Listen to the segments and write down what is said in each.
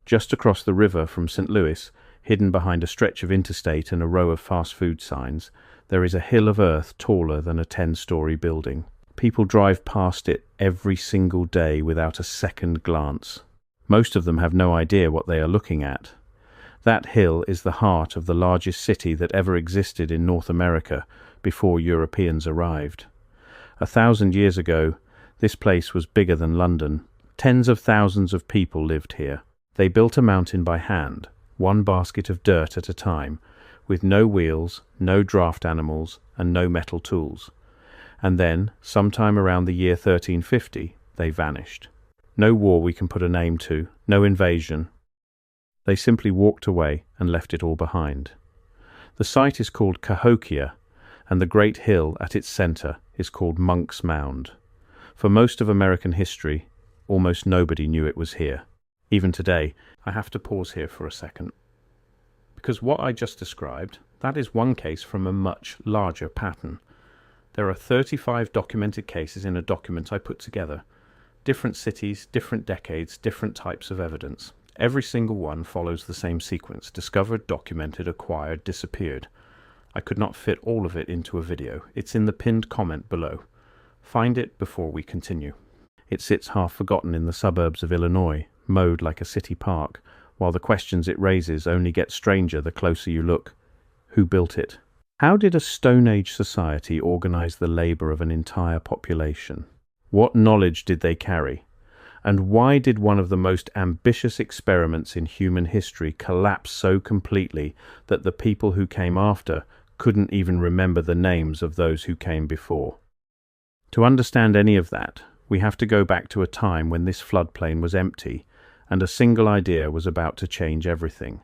Just across the river from St. Louis, hidden behind a stretch of interstate and a row of fast food signs, there is a hill of earth taller than a 10-story building. People drive past it every single day without a second glance. Most of them have no idea what they are looking at. That hill is the heart of the largest city that ever existed in North America before Europeans arrived. 1,000 years ago, this place was bigger than London. Tens of thousands of people lived here. They built a mountain by hand, one basket of dirt at a time, with no wheels, no draft animals, and no metal tools. And then, sometime around the year 1350, they vanished. No war we can put a name to, no invasion. They simply walked away and left it all behind. The site is called Cahokia, and the great hill at its center is called Monks Mound. For most of American history, almost nobody knew it was here. Even today, I have to pause here for a second. Because what I just described, that is one case from a much larger pattern. There are 35 documented cases in a document I put together. Different cities, different decades, different types of evidence. Every single one follows the same sequence: discovered, documented, acquired, disappeared. I could not fit all of it into a video. It's in the pinned comment below. Find it before we continue. It sits half forgotten in the suburbs of Illinois, mowed like a city park, while the questions it raises only get stranger the closer you look. Who built it? How did a Stone Age society organize the labor of an entire population? What knowledge did they carry? And why did one of the most ambitious experiments in human history collapse so completely that the people who came after couldn't even remember the names of those who came before? To understand any of that, we have to go back to a time when this floodplain was empty, and a single idea was about to change everything.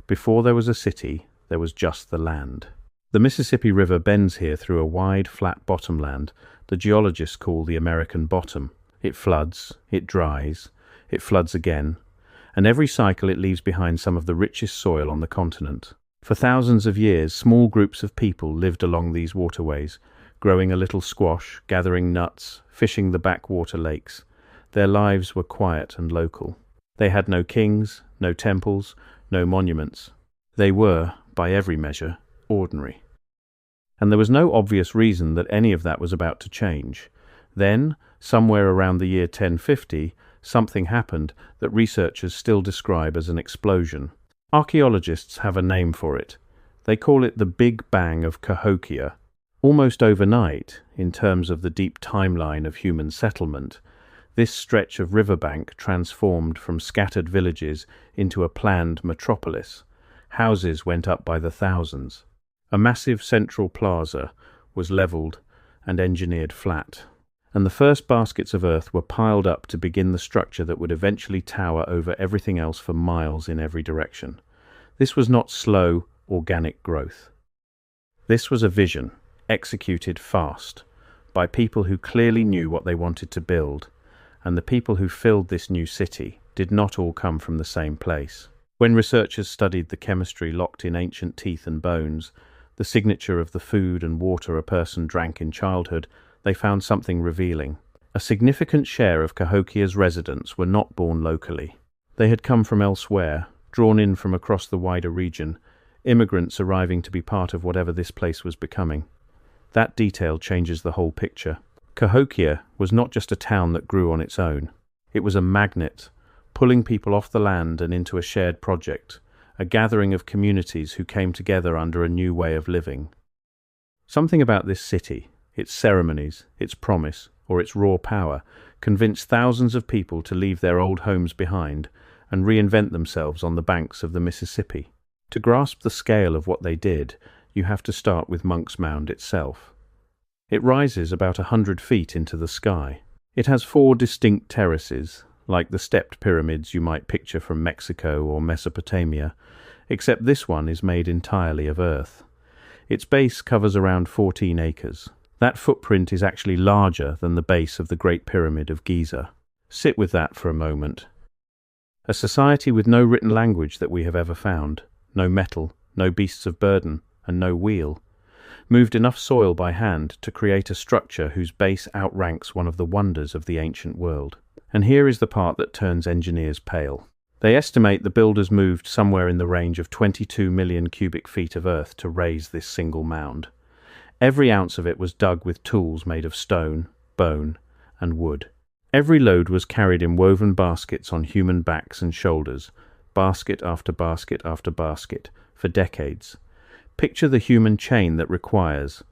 Before there was a city, there was just the land. The Mississippi River bends here through a wide, flat bottomland the geologists call the American bottom. It floods, it dries, it floods again, and every cycle it leaves behind some of the richest soil on the continent. For thousands of years, small groups of people lived along these waterways, growing a little squash, gathering nuts, fishing the backwater lakes. Their lives were quiet and local. They had no kings, no temples, no monuments. They were, by every measure, ordinary. And there was no obvious reason that any of that was about to change. Then, somewhere around the year 1050, something happened that researchers still describe as an explosion. Archaeologists have a name for it. They call it the Big Bang of Cahokia. Almost overnight, in terms of the deep timeline of human settlement, this stretch of riverbank transformed from scattered villages into a planned metropolis. Houses went up by the thousands. A massive central plaza was leveled and engineered flat, and the first baskets of earth were piled up to begin the structure that would eventually tower over everything else for miles in every direction. This was not slow, organic growth. This was a vision, executed fast, by people who clearly knew what they wanted to build, and the people who filled this new city did not all come from the same place. When researchers studied the chemistry locked in ancient teeth and bones, the signature of the food and water a person drank in childhood, they found something revealing. A significant share of Cahokia's residents were not born locally. They had come from elsewhere, drawn in from across the wider region, immigrants arriving to be part of whatever this place was becoming. That detail changes the whole picture. Cahokia was not just a town that grew on its own. It was a magnet, pulling people off the land and into a shared project, a gathering of communities who came together under a new way of living. Something about this city, its ceremonies, its promise, or its raw power, convinced thousands of people to leave their old homes behind and reinvent themselves on the banks of the Mississippi. To grasp the scale of what they did, you have to start with Monks Mound itself. It rises about 100 feet into the sky. It has 4 distinct terraces, like the stepped pyramids you might picture from Mexico or Mesopotamia, except this one is made entirely of earth. Its base covers around 14 acres. That footprint is actually larger than the base of the Great Pyramid of Giza. Sit with that for a moment. A society with no written language that we have ever found, no metal, no beasts of burden, and no wheel, moved enough soil by hand to create a structure whose base outranks one of the wonders of the ancient world. And here is the part that turns engineers pale. They estimate the builders moved somewhere in the range of 22 million cubic feet of earth to raise this single mound. Every ounce of it was dug with tools made of stone, bone, and wood. Every load was carried in woven baskets on human backs and shoulders, basket after basket after basket, for decades. Picture the human chain that requires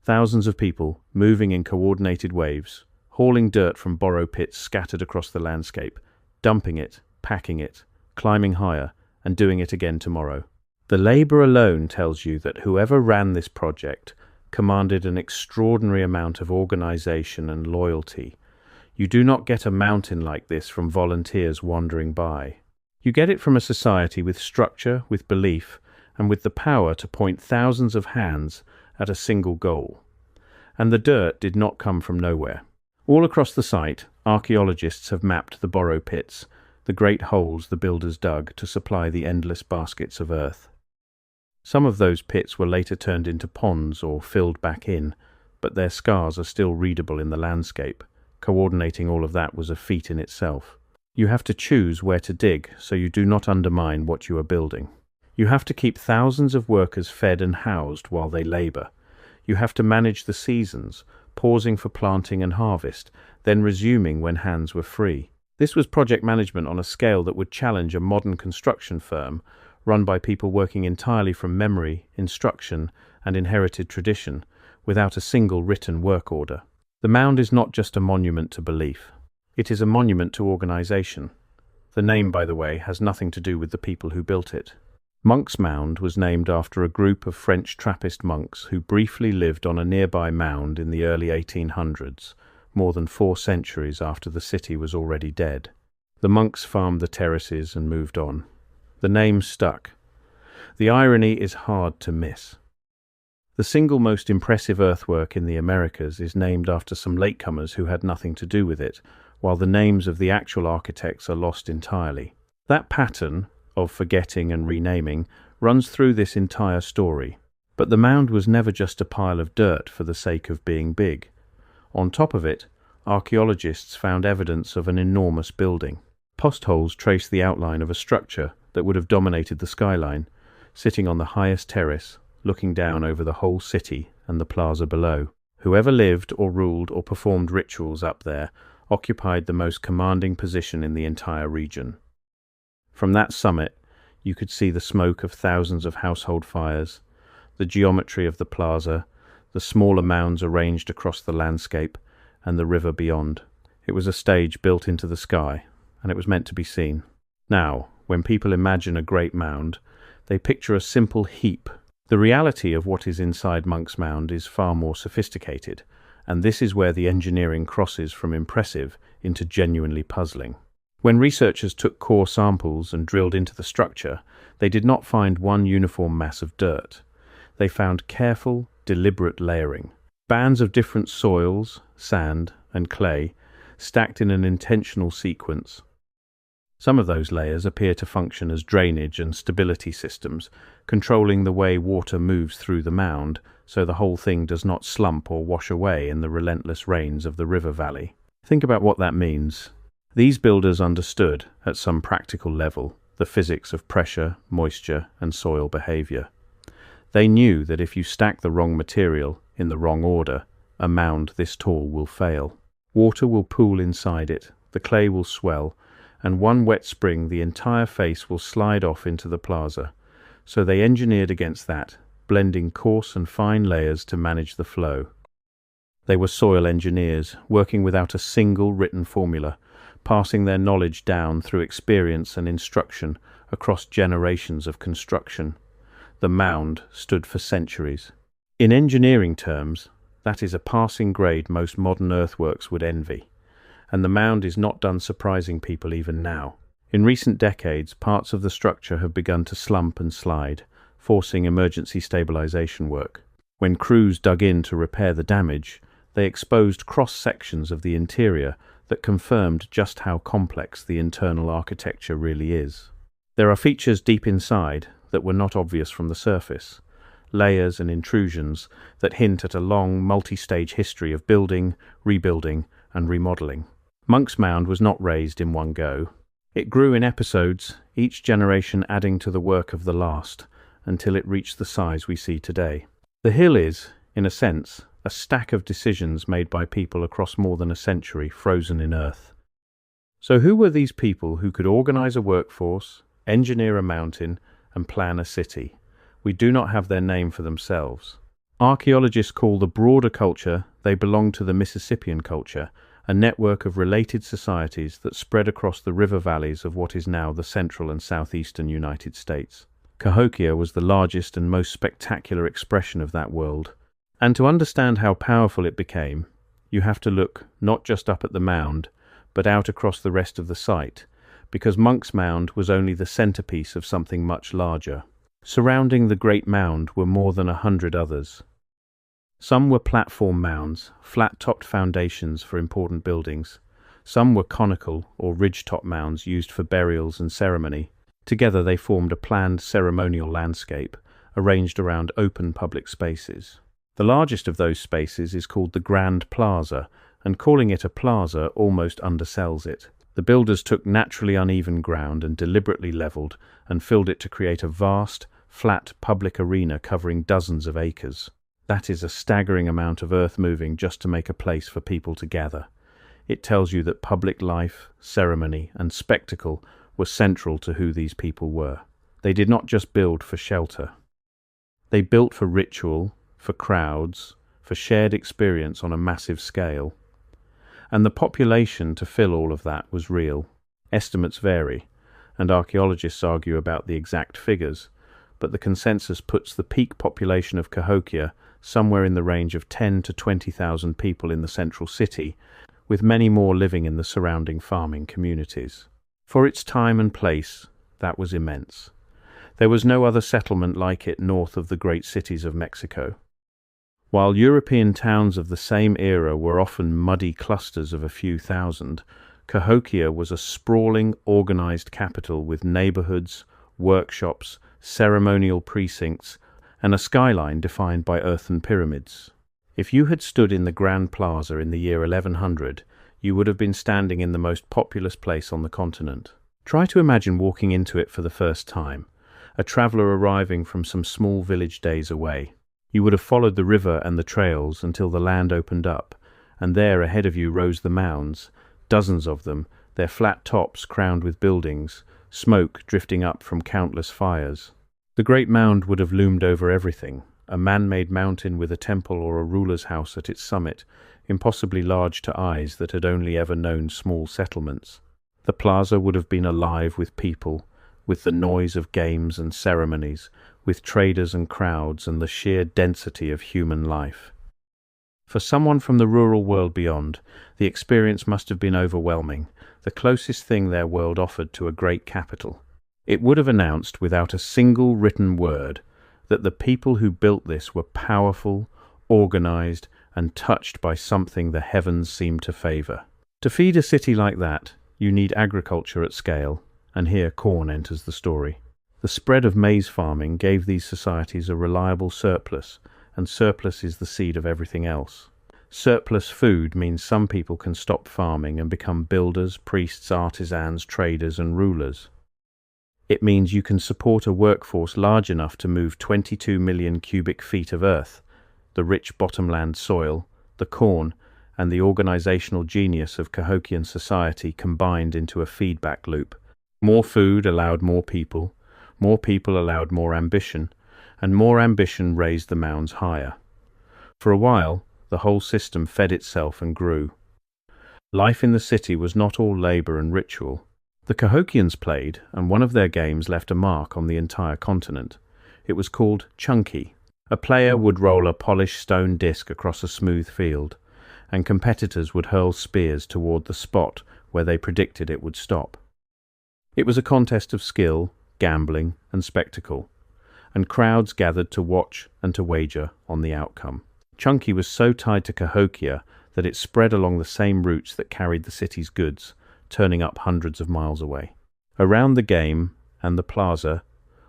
thousands of people moving in coordinated waves, hauling dirt from borrow pits scattered across the landscape, dumping it, packing it, climbing higher, and doing it again tomorrow. The labor alone tells you that whoever ran this project commanded an extraordinary amount of organization and loyalty. You do not get a mountain like this from volunteers wandering by. You get it from a society with structure, with belief, and with the power to point thousands of hands at a single goal. And the dirt did not come from nowhere. All across the site, archaeologists have mapped the borrow pits, the great holes the builders dug to supply the endless baskets of earth. Some of those pits were later turned into ponds or filled back in, but their scars are still readable in the landscape. Coordinating all of that was a feat in itself. You have to choose where to dig so you do not undermine what you are building. You have to keep thousands of workers fed and housed while they labor. You have to manage the seasons, pausing for planting and harvest, then resuming when hands were free. This was project management on a scale that would challenge a modern construction firm run by people working entirely from memory, instruction, and inherited tradition, without a single written work order. The mound is not just a monument to belief. It is a monument to organization. The name, by the way, has nothing to do with the people who built it. Monk's Mound was named after a group of French Trappist monks who briefly lived on a nearby mound in the early 1800s, more than 4 centuries after the city was already dead. The monks farmed the terraces and moved on. The name stuck. The irony is hard to miss. The single most impressive earthwork in the Americas is named after some latecomers who had nothing to do with it, while the names of the actual architects are lost entirely. That pattern of forgetting and renaming runs through this entire story. But the mound was never just a pile of dirt for the sake of being big. On top of it, archaeologists found evidence of an enormous building. Postholes trace the outline of a structure that would have dominated the skyline, sitting on the highest terrace, looking down over the whole city and the plaza below. Whoever lived or ruled or performed rituals up there occupied the most commanding position in the entire region. From that summit, you could see the smoke of thousands of household fires, the geometry of the plaza, the smaller mounds arranged across the landscape, and the river beyond. It was a stage built into the sky, and it was meant to be seen. Now, when people imagine a great mound, they picture a simple heap. The reality of what is inside Monk's Mound is far more sophisticated, and this is where the engineering crosses from impressive into genuinely puzzling. When researchers took core samples and drilled into the structure, they did not find one uniform mass of dirt. They found careful, deliberate layering. Bands of different soils, sand, and clay, stacked in an intentional sequence. Some of those layers appear to function as drainage and stability systems, controlling the way water moves through the mound, so the whole thing does not slump or wash away in the relentless rains of the river valley. Think about what that means. These builders understood, at some practical level, the physics of pressure, moisture, and soil behavior. They knew that if you stack the wrong material in the wrong order, a mound this tall will fail. Water will pool inside it, the clay will swell, and one wet spring the entire face will slide off into the plaza. So they engineered against that, blending coarse and fine layers to manage the flow. They were soil engineers, working without a single written formula, passing their knowledge down through experience and instruction across generations of construction. The mound stood for centuries. In engineering terms, that is a passing grade most modern earthworks would envy. And the mound is not done surprising people even now. In recent decades, parts of the structure have begun to slump and slide, forcing emergency stabilization work. When crews dug in to repair the damage, they exposed cross-sections of the interior that confirmed just how complex the internal architecture really is. There are features deep inside that were not obvious from the surface, layers and intrusions that hint at a long, multi-stage history of building, rebuilding, and remodeling. Monk's Mound was not raised in one go. It grew in episodes, each generation adding to the work of the last, until it reached the size we see today. The hill is, in a sense, a stack of decisions made by people across more than a century, frozen in earth. So who were these people who could organize a workforce, engineer a mountain, and plan a city? We do not have their name for themselves. Archaeologists call the broader culture they belong to the Mississippian culture, a network of related societies that spread across the river valleys of what is now the central and southeastern United States. Cahokia was the largest and most spectacular expression of that world. And to understand how powerful it became, you have to look not just up at the mound, but out across the rest of the site, because Monks Mound was only the centerpiece of something much larger. Surrounding the Great Mound were more than 100 others. Some were platform mounds, flat-topped foundations for important buildings. Some were conical or ridge-top mounds used for burials and ceremony. Together they formed a planned ceremonial landscape, arranged around open public spaces. The largest of those spaces is called the Grand Plaza, and calling it a plaza almost undersells it. The builders took naturally uneven ground and deliberately leveled and filled it to create a vast, flat public arena covering dozens of acres. That is a staggering amount of earth moving just to make a place for people to gather. It tells you that public life, ceremony, and spectacle were central to who these people were. They did not just build for shelter. They built for ritual, for crowds, for shared experience on a massive scale. And the population to fill all of that was real. Estimates vary, and archaeologists argue about the exact figures, but the consensus puts the peak population of Cahokia somewhere in the range of 10 to 20,000 people in the central city, with many more living in the surrounding farming communities. For its time and place, that was immense. There was no other settlement like it north of the great cities of Mexico. While European towns of the same era were often muddy clusters of a few thousand, Cahokia was a sprawling, organized capital with neighborhoods, workshops, ceremonial precincts, and a skyline defined by earthen pyramids. If you had stood in the Grand Plaza in the year 1100, you would have been standing in the most populous place on the continent. Try to imagine walking into it for the first time, a traveler arriving from some small village days away. You would have followed the river and the trails until the land opened up, and there ahead of you rose the mounds, dozens of them, their flat tops crowned with buildings, smoke drifting up from countless fires. The Great Mound would have loomed over everything, a man-made mountain with a temple or a ruler's house at its summit, impossibly large to eyes that had only ever known small settlements. The plaza would have been alive with people, with the noise of games and ceremonies, with traders and crowds and the sheer density of human life. For someone from the rural world beyond, the experience must have been overwhelming, the closest thing their world offered to a great capital. It would have announced without a single written word that the people who built this were powerful, organized, and touched by something the heavens seemed to favor. To feed a city like that, you need agriculture at scale, and here corn enters the story. The spread of maize farming gave these societies a reliable surplus, and surplus is the seed of everything else. Surplus food means some people can stop farming and become builders, priests, artisans, traders, and rulers. It means you can support a workforce large enough to move 22 million cubic feet of earth, the rich bottomland soil, the corn, and the organizational genius of Cahokian society combined into a feedback loop. More food allowed more people allowed more ambition, and more ambition raised the mounds higher. For a while, the whole system fed itself and grew. Life in the city was not all labor and ritual. The Cahokians played, and one of their games left a mark on the entire continent. It was called chunky. A player would roll a polished stone disc across a smooth field, and competitors would hurl spears toward the spot where they predicted it would stop. It was a contest of skill, gambling, and spectacle, and crowds gathered to watch and to wager on the outcome. Chunky was so tied to Cahokia that it spread along the same routes that carried the city's goods, turning up hundreds of miles away. Around the game and the plaza,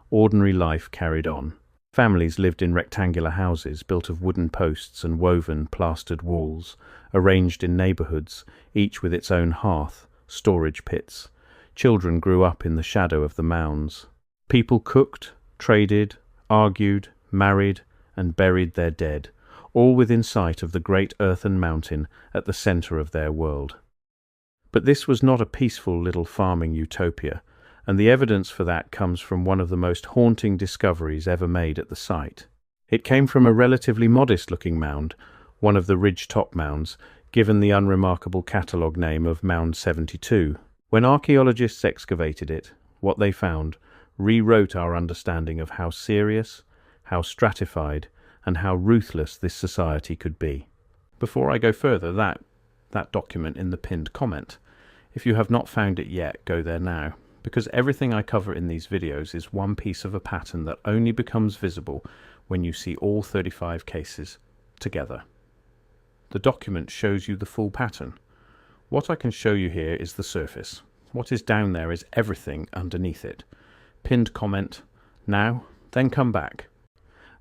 ordinary life carried on. Families lived in rectangular houses built of wooden posts and woven, plastered walls, arranged in neighborhoods, each with its own hearth, storage pits. Children grew up in the shadow of the mounds. People cooked, traded, argued, married, and buried their dead, all within sight of the great earthen mountain at the center of their world. But this was not a peaceful little farming utopia, and the evidence for that comes from one of the most haunting discoveries ever made at the site. It came from a relatively modest-looking mound, one of the ridge-top mounds, given the unremarkable catalogue name of Mound 72. When archaeologists excavated it, what they found rewrote our understanding of how serious, how stratified, and how ruthless this society could be. Before I go further, that document in the pinned comment. If you have not found it yet, go there now, because everything I cover in these videos is one piece of a pattern that only becomes visible when you see all 35 cases together. The document shows you the full pattern. What I can show you here is the surface. What is down there is everything underneath it. Pinned comment, now, then come back.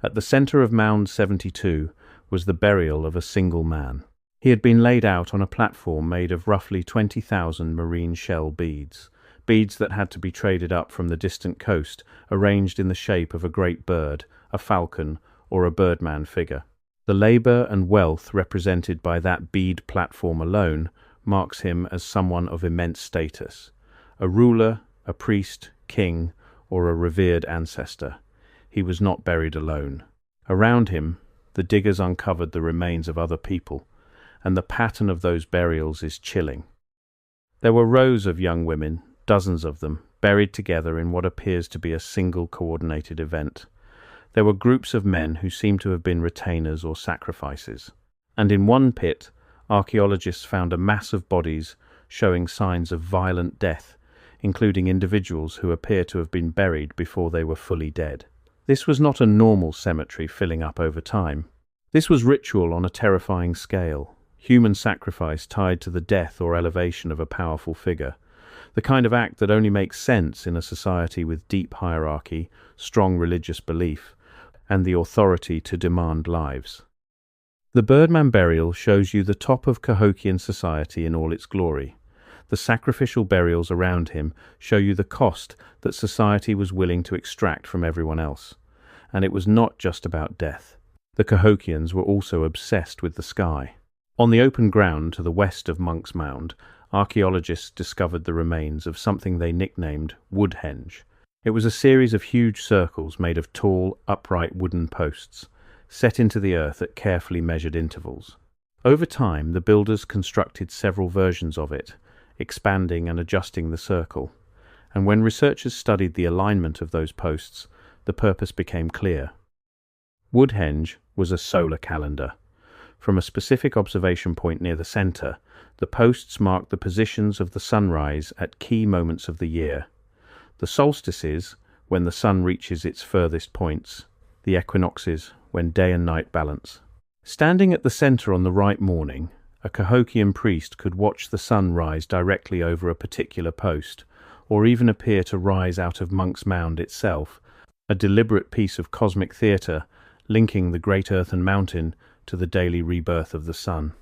At the center of Mound 72 was the burial of a single man. He had been laid out on a platform made of roughly 20,000 marine shell beads that had to be traded up from the distant coast, arranged in the shape of a great bird, a falcon, or a birdman figure. The labor and wealth represented by that bead platform alone marks him as someone of immense status, a ruler, a priest, king, or a revered ancestor. He was not buried alone. Around him, the diggers uncovered the remains of other people, and the pattern of those burials is chilling. There were rows of young women, dozens of them, buried together in what appears to be a single coordinated event. There were groups of men who seemed to have been retainers or sacrifices. And in one pit, archaeologists found a mass of bodies showing signs of violent death, including individuals who appear to have been buried before they were fully dead. This was not a normal cemetery filling up over time. This was ritual on a terrifying scale, human sacrifice tied to the death or elevation of a powerful figure, the kind of act that only makes sense in a society with deep hierarchy, strong religious belief, and the authority to demand lives. The Birdman burial shows you the top of Cahokian society in all its glory. The sacrificial burials around him show you the cost that society was willing to extract from everyone else. And it was not just about death. The Cahokians were also obsessed with the sky. On the open ground to the west of Monk's Mound, archaeologists discovered the remains of something they nicknamed Woodhenge. It was a series of huge circles made of tall, upright wooden posts, set into the earth at carefully measured intervals. Over time, the builders constructed several versions of it, expanding and adjusting the circle. And when researchers studied the alignment of those posts, the purpose became clear. Woodhenge was a solar calendar. From a specific observation point near the center, the posts marked the positions of the sunrise at key moments of the year. The solstices, when the sun reaches its furthest points. The equinoxes, when day and night balance. Standing at the center on the right morning, a Cahokian priest could watch the sun rise directly over a particular post, or even appear to rise out of Monk's Mound itself, a deliberate piece of cosmic theater linking the great earthen mountain to the daily rebirth of the sun.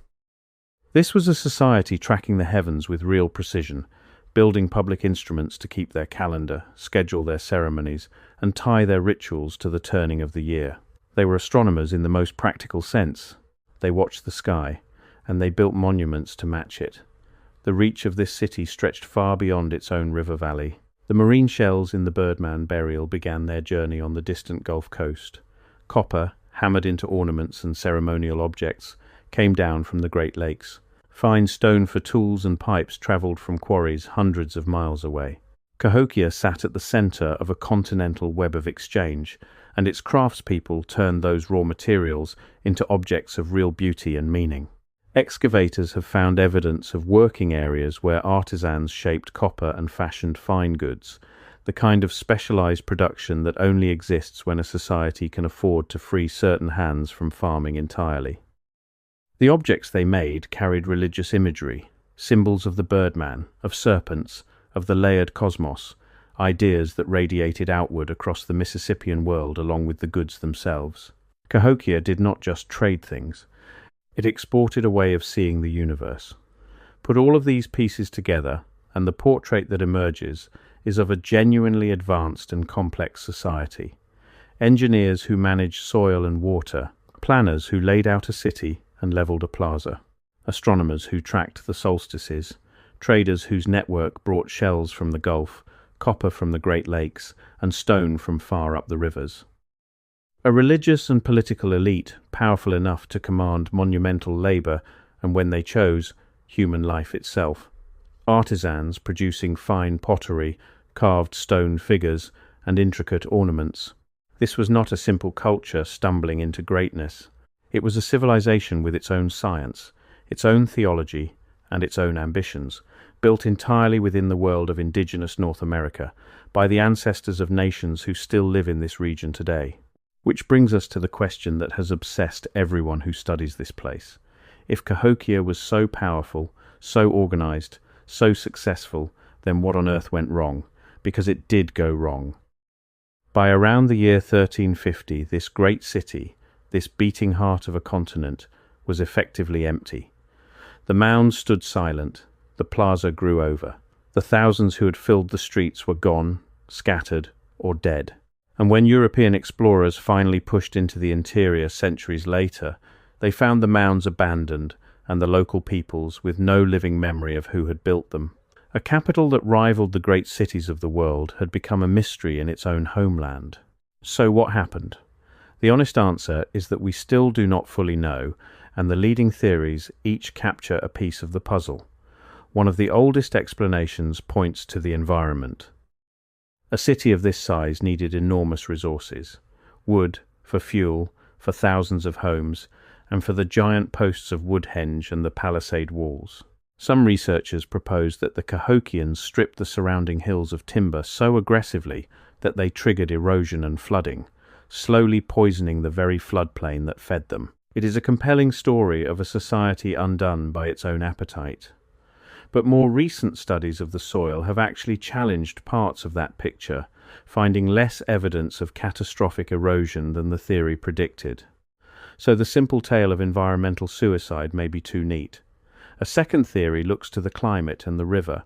This was a society tracking the heavens with real precision, building public instruments to keep their calendar, schedule their ceremonies, and tie their rituals to the turning of the year. They were astronomers in the most practical sense. They watched the sky, and they built monuments to match it. The reach of this city stretched far beyond its own river valley. The marine shells in the Birdman burial began their journey on the distant Gulf Coast. Copper, hammered into ornaments and ceremonial objects, came down from the Great Lakes. Fine stone for tools and pipes travelled from quarries hundreds of miles away. Cahokia sat at the centre of a continental web of exchange, and its craftspeople turned those raw materials into objects of real beauty and meaning. Excavators have found evidence of working areas where artisans shaped copper and fashioned fine goods, the kind of specialized production that only exists when a society can afford to free certain hands from farming entirely. The objects they made carried religious imagery, symbols of the Birdman, of serpents, of the layered cosmos, ideas that radiated outward across the Mississippian world along with the goods themselves. Cahokia did not just trade things. It exported a way of seeing the universe. Put all of these pieces together, and the portrait that emerges is of a genuinely advanced and complex society. Engineers who managed soil and water, planners who laid out a city and leveled a plaza, astronomers who tracked the solstices, traders whose network brought shells from the Gulf, copper from the Great Lakes, and stone from far up the rivers. A religious and political elite powerful enough to command monumental labor and, when they chose, human life itself. Artisans producing fine pottery, carved stone figures, and intricate ornaments. This was not a simple culture stumbling into greatness. It was a civilization with its own science, its own theology, and its own ambitions, built entirely within the world of indigenous North America by the ancestors of nations who still live in this region today. Which brings us to the question that has obsessed everyone who studies this place. If Cahokia was so powerful, so organized, so successful, then what on earth went wrong? Because it did go wrong. By around the year 1350, this great city, this beating heart of a continent, was effectively empty. The mound stood silent, the plaza grew over. The thousands who had filled the streets were gone, scattered, or dead. And when European explorers finally pushed into the interior centuries later, they found the mounds abandoned and the local peoples with no living memory of who had built them. A capital that rivaled the great cities of the world had become a mystery in its own homeland. So what happened? The honest answer is that we still do not fully know, and the leading theories each capture a piece of the puzzle. One of the oldest explanations points to the environment. A city of this size needed enormous resources: wood, for fuel, for thousands of homes, and for the giant posts of woodhenge and the palisade walls. Some researchers propose that the Cahokians stripped the surrounding hills of timber so aggressively that they triggered erosion and flooding, slowly poisoning the very floodplain that fed them. It is a compelling story of a society undone by its own appetite. But more recent studies of the soil have actually challenged parts of that picture, finding less evidence of catastrophic erosion than the theory predicted. So the simple tale of environmental suicide may be too neat. A second theory looks to the climate and the river.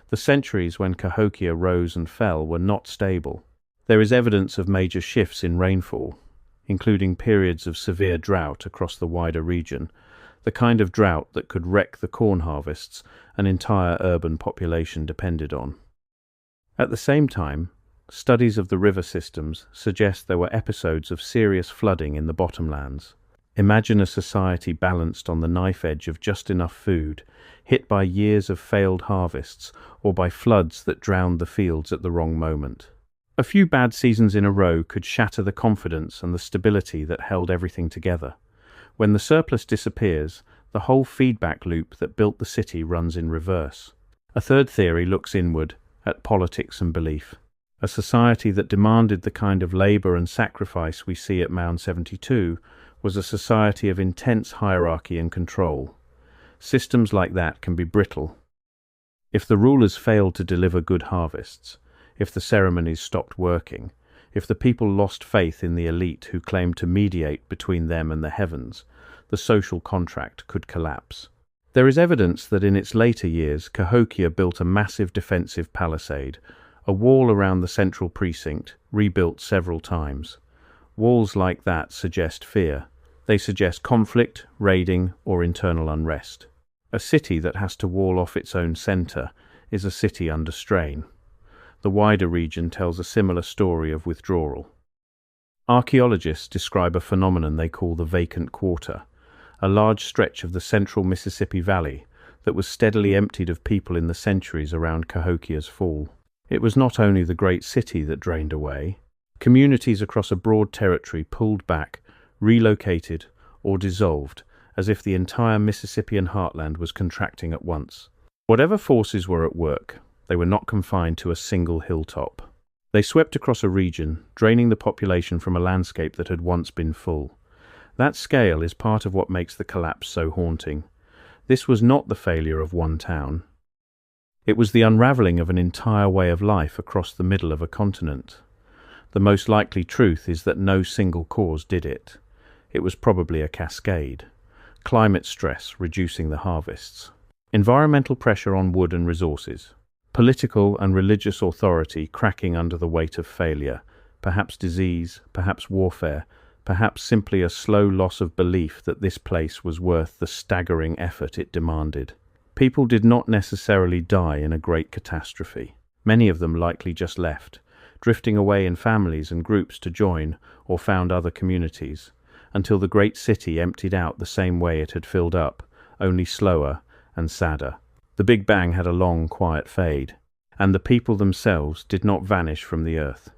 The centuries when Cahokia rose and fell were not stable. There is evidence of major shifts in rainfall, including periods of severe drought across the wider region, the kind of drought that could wreck the corn harvests an entire urban population depended on. At the same time, studies of the river systems suggest there were episodes of serious flooding in the bottomlands. Imagine a society balanced on the knife edge of just enough food, hit by years of failed harvests or by floods that drowned the fields at the wrong moment. A few bad seasons in a row could shatter the confidence and the stability that held everything together. When the surplus disappears, the whole feedback loop that built the city runs in reverse. A third theory looks inward, at politics and belief. A society that demanded the kind of labor and sacrifice we see at Mound 72 was a society of intense hierarchy and control. Systems like that can be brittle. If the rulers failed to deliver good harvests, if the ceremonies stopped working, if the people lost faith in the elite who claimed to mediate between them and the heavens, the social contract could collapse. There is evidence that in its later years, Cahokia built a massive defensive palisade, a wall around the central precinct, rebuilt several times. Walls like that suggest fear. They suggest conflict, raiding, or internal unrest. A city that has to wall off its own center is a city under strain. The wider region tells a similar story of withdrawal. Archaeologists describe a phenomenon they call the vacant quarter, a large stretch of the central Mississippi Valley that was steadily emptied of people in the centuries around Cahokia's fall. It was not only the great city that drained away. Communities across a broad territory pulled back, relocated, or dissolved, as if the entire Mississippian heartland was contracting at once. Whatever forces were at work, they were not confined to a single hilltop. They swept across a region, draining the population from a landscape that had once been full. That scale is part of what makes the collapse so haunting. This was not the failure of one town. It was the unraveling of an entire way of life across the middle of a continent. The most likely truth is that no single cause did it. It was probably a cascade. Climate stress reducing the harvests. Environmental pressure on wood and resources. Political and religious authority cracking under the weight of failure, perhaps disease, perhaps warfare, perhaps simply a slow loss of belief that this place was worth the staggering effort it demanded. People did not necessarily die in a great catastrophe. Many of them likely just left, drifting away in families and groups to join or found other communities, until the great city emptied out the same way it had filled up, only slower and sadder. The Big Bang had a long, quiet fade, and the people themselves did not vanish from the earth.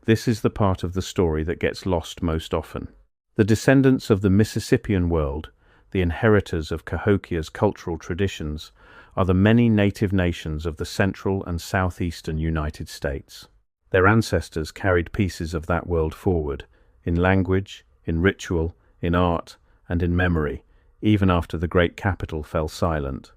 This is the part of the story that gets lost most often. The descendants of the Mississippian world, the inheritors of Cahokia's cultural traditions, are the many native nations of the central and southeastern United States. Their ancestors carried pieces of that world forward, in language, in ritual, in art, and in memory, even after the great capital fell silent.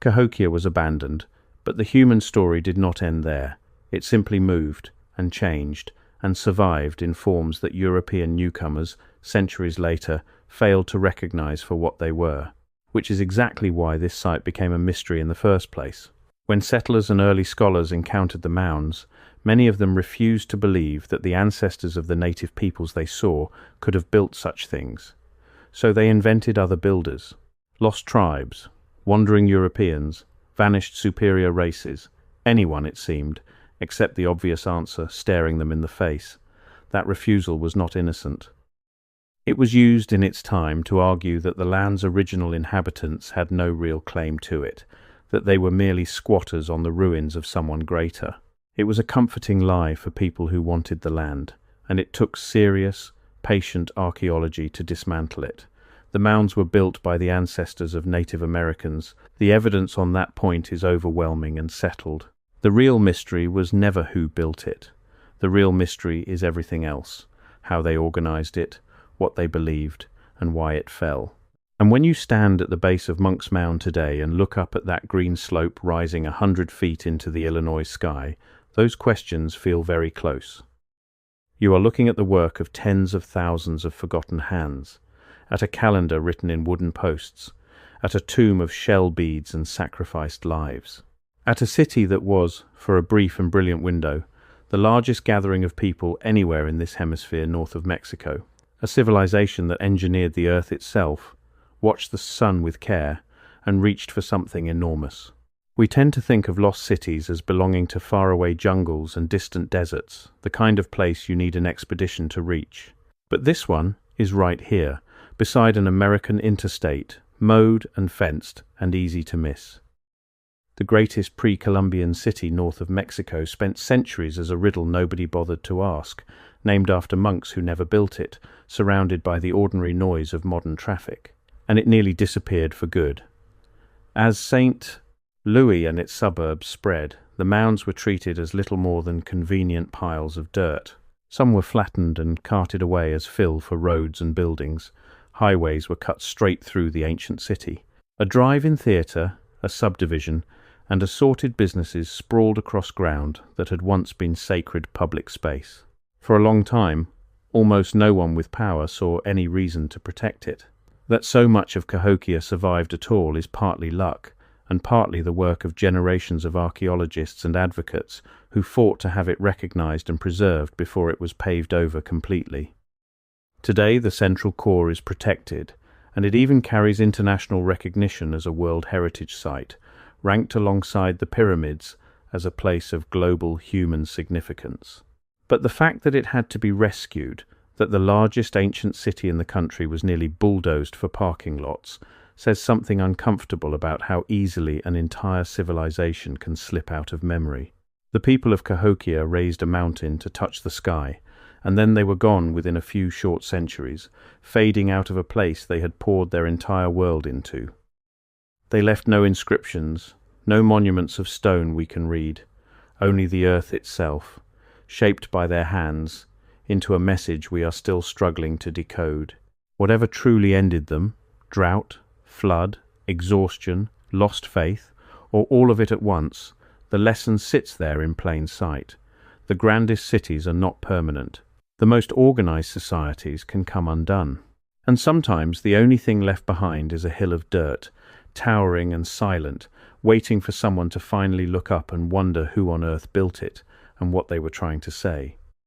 Cahokia was abandoned, but the human story did not end there. It simply moved, and changed, and survived in forms that European newcomers, centuries later, failed to recognize for what they were, which is exactly why this site became a mystery in the first place. When settlers and early scholars encountered the mounds, many of them refused to believe that the ancestors of the native peoples they saw could have built such things. So they invented other builders, lost tribes, wandering Europeans, vanished superior races, anyone, it seemed, except the obvious answer staring them in the face. That refusal was not innocent. It was used in its time to argue that the land's original inhabitants had no real claim to it, that they were merely squatters on the ruins of someone greater. It was a comforting lie for people who wanted the land, and it took serious, patient archaeology to dismantle it. The mounds were built by the ancestors of Native Americans. The evidence on that point is overwhelming and settled. The real mystery was never who built it. The real mystery is everything else, how they organized it, what they believed, and why it fell. And when you stand at the base of Monks Mound today and look up at that green slope rising 100 feet into the Illinois sky, those questions feel very close. You are looking at the work of tens of thousands of forgotten hands, at a calendar written in wooden posts, at a tomb of shell beads and sacrificed lives, at a city that was, for a brief and brilliant window, the largest gathering of people anywhere in this hemisphere north of Mexico, a civilization that engineered the earth itself, watched the sun with care, and reached for something enormous. We tend to think of lost cities as belonging to faraway jungles and distant deserts, the kind of place you need an expedition to reach. But this one is right here, beside an American interstate, mowed and fenced and easy to miss. The greatest pre-Columbian city north of Mexico spent centuries as a riddle nobody bothered to ask, named after monks who never built it, surrounded by the ordinary noise of modern traffic. And it nearly disappeared for good. As St. Louis and its suburbs spread, the mounds were treated as little more than convenient piles of dirt. Some were flattened and carted away as fill for roads and buildings. Highways were cut straight through the ancient city. A drive-in theatre, a subdivision, and assorted businesses sprawled across ground that had once been sacred public space. For a long time, almost no one with power saw any reason to protect it. That so much of Cahokia survived at all is partly luck, and partly the work of generations of archaeologists and advocates who fought to have it recognized and preserved before it was paved over completely. Today, the central core is protected, and it even carries international recognition as a World Heritage Site, ranked alongside the pyramids as a place of global human significance. But the fact that it had to be rescued, that the largest ancient city in the country was nearly bulldozed for parking lots, says something uncomfortable about how easily an entire civilization can slip out of memory. The people of Cahokia raised a mountain to touch the sky, and then they were gone within a few short centuries, fading out of a place they had poured their entire world into. They left no inscriptions, no monuments of stone we can read, only the earth itself, shaped by their hands, into a message we are still struggling to decode. Whatever truly ended them, drought, flood, exhaustion, lost faith, or all of it at once, the lesson sits there in plain sight. The grandest cities are not permanent. The most organized societies can come undone. And sometimes the only thing left behind is a hill of dirt, towering and silent, waiting for someone to finally look up and wonder who on earth built it and what they were trying to say.